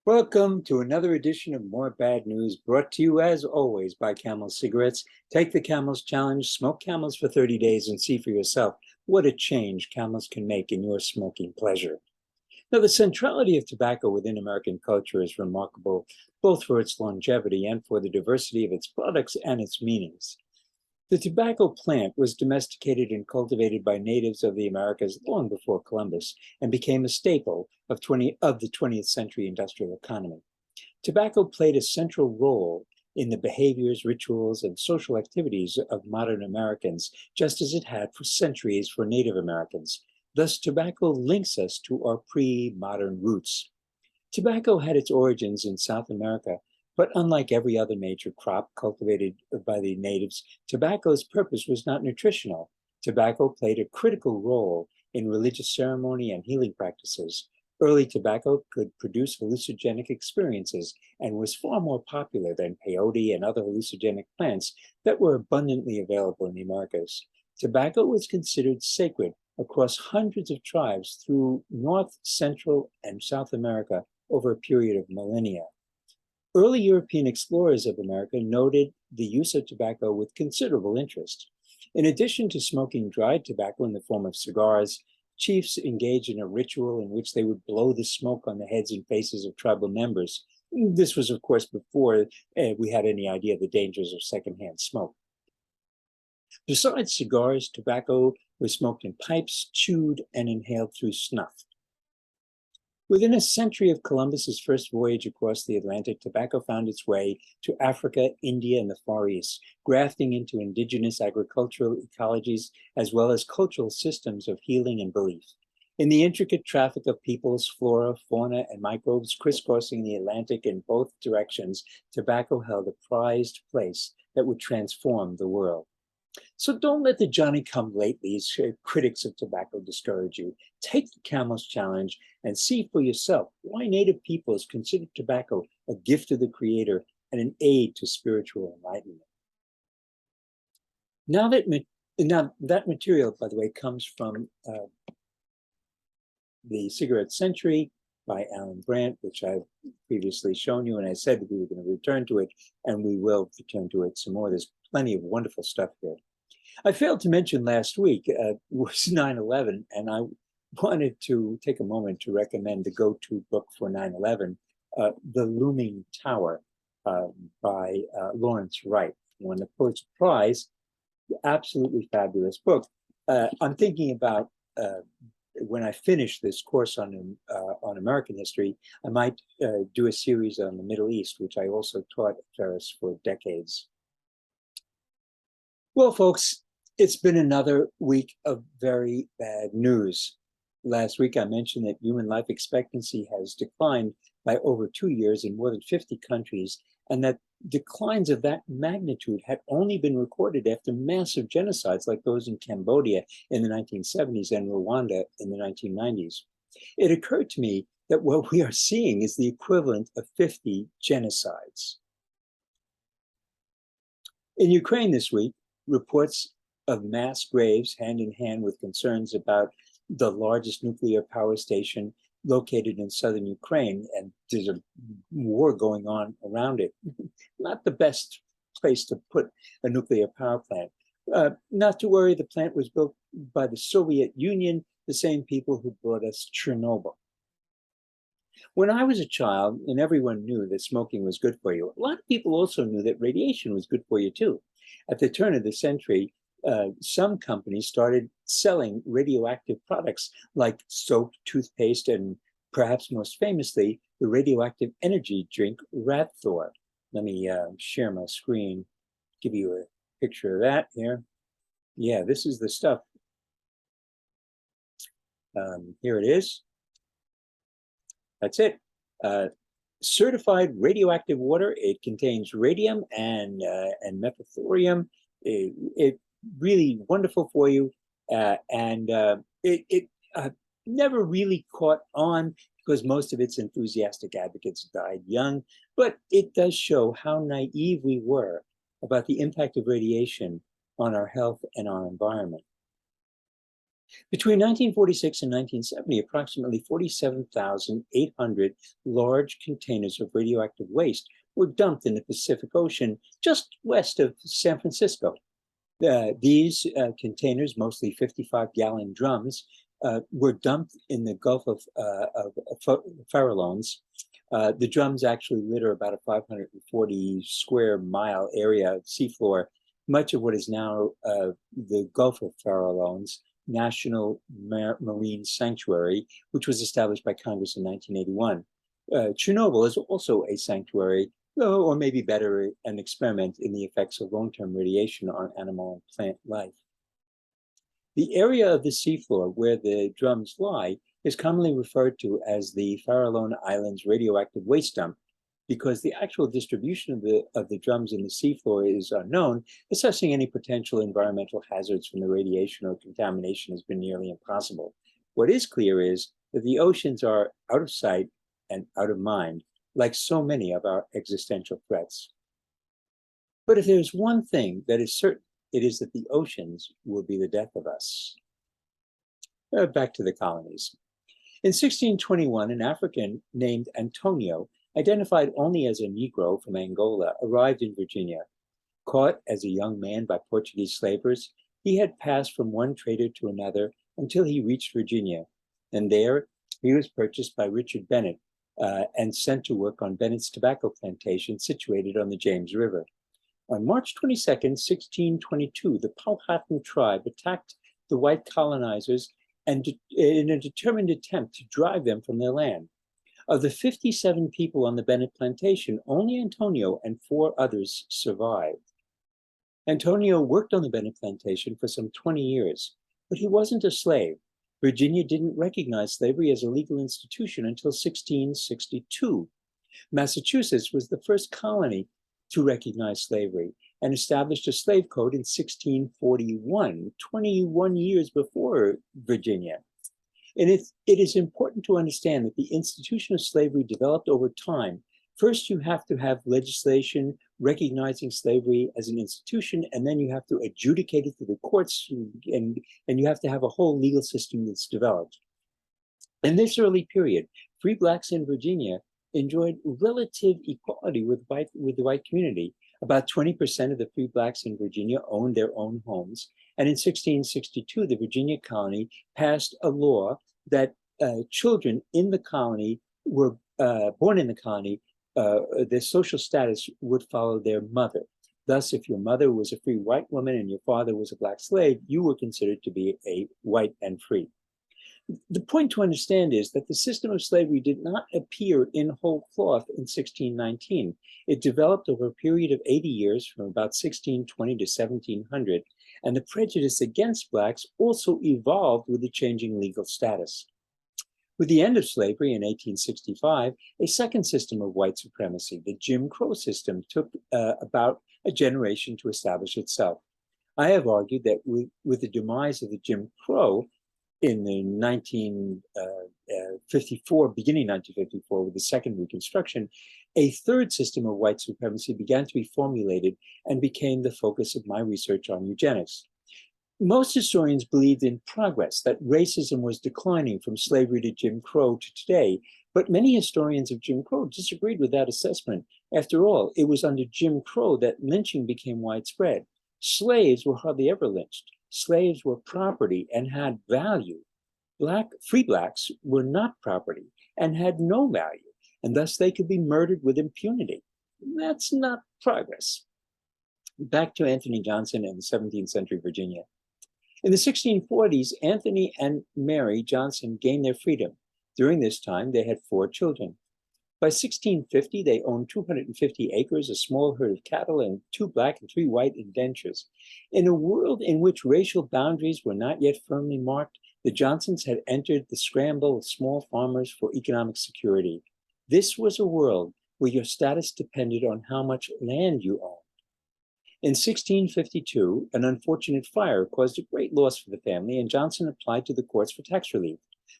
Welcome to another edition of More Bad News, brought to you as always by Camels Cigarettes. Take the Camels Challenge, smoke Camels for 30 days and see for yourself what a change Camels can make in your smoking pleasure. Now, the centrality of tobacco within American culture is remarkable, both for its longevity and for the diversity of its products and its meanings. The tobacco plant was domesticated and cultivated by natives of the Americas long before Columbus and became a staple of the 20th century industrial economy. Tobacco played a central role in the behaviors, rituals, and social activities of modern Americans, just as it had for centuries for Native Americans. Thus, tobacco links us to our pre-modern roots. Tobacco had its origins in South America, but unlike every other major crop cultivated by the natives, tobacco's purpose was not nutritional. Tobacco played a critical role in religious ceremony and healing practices. Early tobacco could produce hallucinogenic experiences and was far more popular than peyote and other hallucinogenic plants that were abundantly available in the Americas. Tobacco was considered sacred across hundreds of tribes through North, Central, and South America over a period of millennia. Early European explorers of America noted the use of tobacco with considerable interest. In addition to smoking dried tobacco in the form of cigars, chiefs engaged in a ritual in which they would blow the smoke on the heads and faces of tribal members. This was, of course, before we had any idea of the dangers of secondhand smoke. Besides cigars, tobacco was smoked in pipes, chewed, and inhaled through snuff. Within a century of Columbus's first voyage across the Atlantic, tobacco found its way to Africa, India, and the Far East, grafting into indigenous agricultural ecologies as well as cultural systems of healing and belief. In the intricate traffic of peoples, flora, fauna, and microbes crisscrossing the Atlantic in both directions, tobacco held a prized place that would transform the world. So don't let the Johnny-come-latelys, critics of tobacco, discourage you. Take the Camels Challenge and see for yourself why Native peoples consider tobacco a gift of the Creator and an aid to spiritual enlightenment. Now that material, by the way, comes from The Cigarette Century by Alan Brandt, which I've previously shown you, and I said that we were going to return to it, and we will return to it some more. There's plenty of wonderful stuff here. I failed to mention last week was 9/11, and I wanted to take a moment to recommend the go-to book for 9/11, The Looming Tower by Lawrence Wright, won the Pulitzer Prize. Absolutely fabulous book. I'm thinking about when I finish this course on American history, I might do a series on the Middle East, which I also taught at Ferris for decades. Well, folks, it's been another week of very bad news. Last week, I mentioned that human life expectancy has declined by over 2 years in more than 50 countries, and that declines of that magnitude had only been recorded after massive genocides like those in Cambodia in the 1970s and Rwanda in the 1990s. It occurred to me that what we are seeing is the equivalent of 50 genocides. In Ukraine this week, reports of mass graves hand in hand with concerns about the largest nuclear power station located in southern Ukraine, and there's a war going on around it. Not the best place to put a nuclear power plant. Not to worry, the plant was built by the Soviet Union, the same people who brought us Chernobyl. When I was a child, and everyone knew that smoking was good for you, a lot of people also knew that radiation was good for you too. At the turn of the century, some companies started selling radioactive products like soap, toothpaste, and perhaps most famously, the radioactive energy drink Radthor. Let me share my screen, give you a picture of that here. Yeah, this is the stuff. Here it is. That's it. Certified radioactive water. It contains radium and methethorium. It really wonderful for you, and it never really caught on because most of its enthusiastic advocates died young, but it does show how naive we were about the impact of radiation on our health and our environment. Between 1946 and 1970, approximately 47,800 large containers of radioactive waste were dumped in the Pacific Ocean just west of San Francisco. These containers, mostly 55-gallon drums, were dumped in the Gulf of Farallones. The drums actually litter about a 540 square mile area of seafloor, much of what is now the Gulf of Farallones National Marine Sanctuary, which was established by Congress in 1981. Chernobyl is also a sanctuary, or maybe better, an experiment in the effects of long-term radiation on animal and plant life. The area of the seafloor where the drums lie is commonly referred to as the Farallone Islands radioactive waste dump, because the actual distribution of the drums in the seafloor is unknown. Assessing any potential environmental hazards from the radiation or contamination has been nearly impossible. What is clear is that the oceans are out of sight and out of mind, like so many of our existential threats. But if there's one thing that is certain, it is that the oceans will be the death of us. Back to the colonies. In 1621, an African named Antonio, identified only as a Negro from Angola, arrived in Virginia. Caught as a young man by Portuguese slavers, he had passed from one trader to another until he reached Virginia. And there, he was purchased by Richard Bennett and sent to work on Bennett's tobacco plantation situated on the James River. On March 22nd, 1622, the Powhatan tribe attacked the white colonizers and in a determined attempt to drive them from their land. Of the 57 people on the Bennett plantation, only Antonio and 4 others survived. Antonio worked on the Bennett plantation for some 20 years, but he wasn't a slave. Virginia didn't recognize slavery as a legal institution until 1662. Massachusetts was the first colony to recognize slavery and established a slave code in 1641, 21 years before Virginia. And it is important to understand that the institution of slavery developed over time. First, you have to have legislation recognizing slavery as an institution, and then you have to adjudicate it through the courts, and you have to have a whole legal system that's developed. In this early period, free Blacks in Virginia enjoyed relative equality with the white community. About 20% of the free Blacks in Virginia owned their own homes. And in 1662, the Virginia colony passed a law that children in the colony were born in the colony, their social status would follow their mother. Thus, if your mother was a free white woman and your father was a Black slave, you were considered to be a white and free. The point to understand is that the system of slavery did not appear in whole cloth in 1619. It developed over a period of 80 years from about 1620 to 1700, and the prejudice against Blacks also evolved with the changing legal status. With the end of slavery in 1865, a second system of white supremacy, the Jim Crow system, took about a generation to establish itself. I have argued that with the demise of the Jim Crow, in the 1954, beginning 1954, with the second Reconstruction, a third system of white supremacy began to be formulated and became the focus of my research on eugenics. Most historians believed in progress, that racism was declining from slavery to Jim Crow to today, but many historians of Jim Crow disagreed with that assessment. After all, it was under Jim Crow that lynching became widespread. Slaves were hardly ever lynched. Slaves were property and had value. Free Blacks were not property and had no value, and thus they could be murdered with impunity. That's not progress. Back to Anthony Johnson and 17th century Virginia. In the 1640s, Anthony and Mary Johnson gained their freedom. During this time, they had 4 children. By 1650, they owned 250 acres, a small herd of cattle, and 2 black and 3 white indentures. In a world in which racial boundaries were not yet firmly marked, the Johnsons had entered the scramble of small farmers for economic security. This was a world where your status depended on how much land you owned. In 1652, an unfortunate fire caused a great loss for the family, and Johnson applied to the courts for tax relief.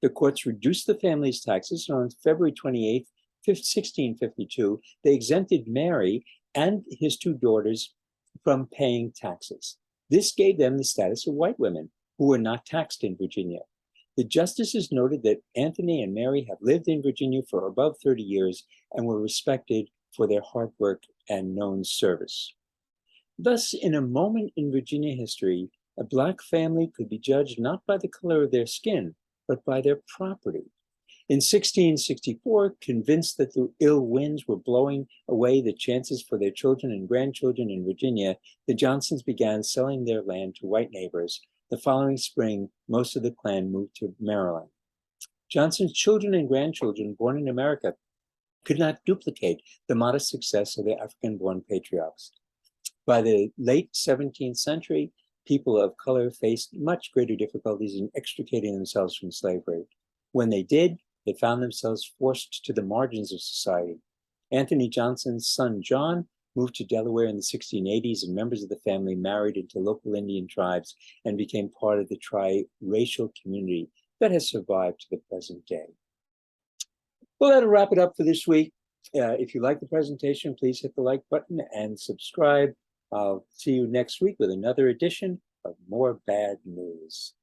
The courts reduced the family's taxes, and on February 28th, 1652, they exempted Mary and his 2 daughters from paying taxes. This gave them the status of white women. who were not taxed in Virginia. The justices noted that Anthony and Mary have lived in Virginia for above 30 years and were respected for their hard work and known service. Thus, in a moment in Virginia history, a Black family could be judged not by the color of their skin, but by their property. In 1664, convinced that the ill winds were blowing away the chances for their children and grandchildren in Virginia, the Johnsons began selling their land to white neighbors. The following spring, most of the clan moved to Maryland. Johnson's children and grandchildren born in America could not duplicate the modest success of their African-born patriarchs. By the late 17th century, people of color faced much greater difficulties in extricating themselves from slavery. When they did, they found themselves forced to the margins of society. Anthony Johnson's son, John, moved to Delaware in the 1680s, and members of the family married into local Indian tribes and became part of the tri-racial community that has survived to the present day. Well, that'll wrap it up for this week. If you like the presentation, please hit the like button and subscribe. I'll see you next week with another edition of More Bad News.